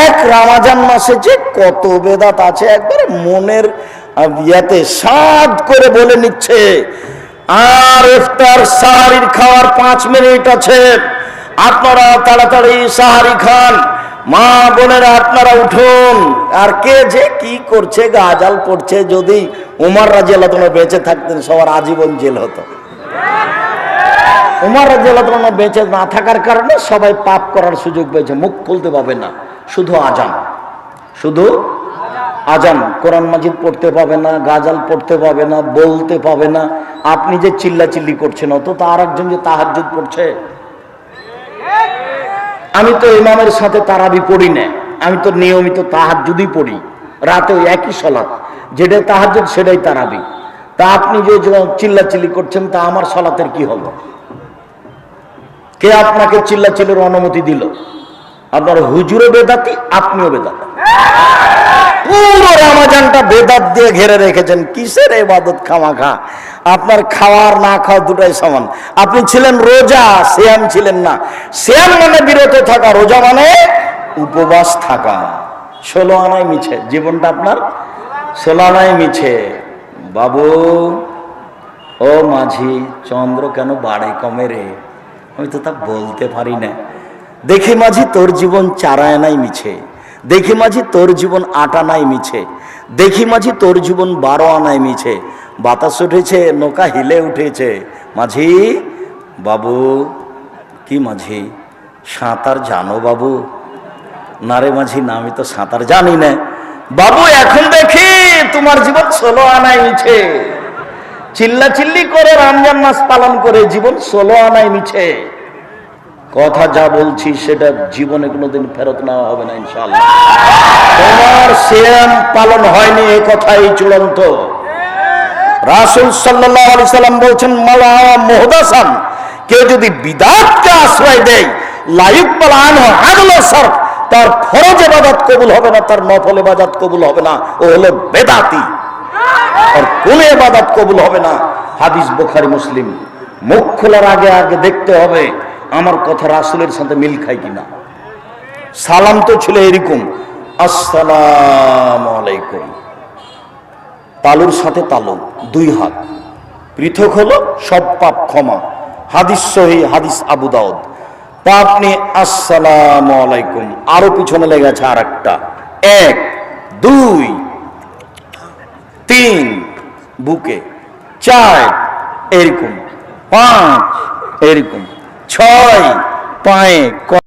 এক রমজান মাসে যে কত বেদাত আছে একবারে মনের ইয়াতে সাদ করে বলে নিচ্ছে। আর ইফতার সাহারির খাওয়ার 5 মিনিট আছে, আপনারা তাড়াতাড়ি সাহারি খান, মা বোনেরা আপনারা উঠুন। আর কে যে কি করছে, গাজাল পড়ছে। যদি উমর রাদিয়াল্লাহু আনহু বেঁচে থাকতেন সবার আজীবন জেল হতো। উমর রাদিয়াল্লাহু আনহু বেঁচে না থাকার কারণে সবাই পাপ করার সুযোগ পেয়েছে, মুখ খুলতে পাবে না, শুধু আজান, শুধু আজান। কোরআন মাজিদ পড়তে পাবে না, গাজাল পড়তে পাবে না, বলতে পাবে না। আপনি যে চিল্লাচিল্লি করছেন অত তো আর একজন যে তাহাজ্জুদ পড়ছে। আমি তো ইমামের সাথে তারাবি পড়ি না, আমি তো নিয়মিত তাহাজ্জুদই পড়ি, রাতে ওই একই সালাত, যেটা তাহাজ্জুদ সেটাই তারাবি। তা আপনি যে চিল্লাচিল্লি করছেন তা আমার সালাতের কি হবে? কে আপনাকে চিল্লাচিল্লির অনুমতি দিল? আপনার হুজুরও বেদাতি, আপনিও বেদাতি। পুরো রমজানটা বেদাত দিয়ে ঘিরে রেখেছেন। কিসের ইবাদত খামাখা? আপনার খাওয়ার না খাওয়া দুটাই সমান। আপনি ছিলেন রোজা, সিয়াম ছিলেন না। সিয়াম মানে বিরত থাকা, রোজা মানে উপবাস থাকা। 16 আনায় মিছে জীবনটা আপনার, 16 আনায় মিছে। বাবু ও মাঝি, চন্দ্র কেন বাড়ে কমে রে? আমি তো তা বলতে পারি না। দেখি মাঝি তোর জীবন 4 আনায় মিছে, দেখি মাঝি তোর জীবন 8 আনায় মিছে, দেখি মাঝি তোর জীবন 12 আনায় মিছে। বাতাস উঠেছে, নৌকা হিলে উঠেছে। মাঝি বাবু, কি মাঝি সাঁতার জানো বাবু? না রে মাঝি, না আমি তো সাঁতার জানি না। বাবু এখন দেখি তোমার জীবন 16 আনায় মিছে। চিল্লাচিল্লি করে রমজান মাস পালন করে জীবন 16 আনায় মিছে। কথা যা বলছি সেটা জীবনে কোনোদিন ফেরত নেওয়া হবে না ইনশাআল্লাহ। তোমার সিয়াম পালন হয়নি এ কথাই চূড়ান্ত। রাসূল সাল্লাল্লাহু আলাইহি সাল্লাম বলছেন, মালা মুহদাসান, কেউ যদি বিদআতকে আশ্রয় দেয়, লা ইকবাল আনহু আদলু সারফ, তার ফরজ ইবাদত কবুল হবে না, তার নফল ইবাদত কবুল হবে না। ও হলো বেদাতি, আর কোন ইবাদত কবুল হবে না। হাদিস বুখারী মুসলিম। মুখ খোলার আগে আগে দেখতে হবে আমার কথা রাসূলের সাথে মিল খায় কিনা। সালাম তো ছিল এরকম, আসসালামু আলাইকুম। তালুর সাথে তালু, 2 হাত পৃথক হলো, সব পাপ ক্ষমা। হাদিস সহিহ, হাদিস আবু দাউদ। তা আপনি আসসালামু আলাইকুম, আরো পিছনে লেগেছে আর একটা, 1 2 3 বুকে, 4 এরকম, 5 এরকম, 6 পায়ে।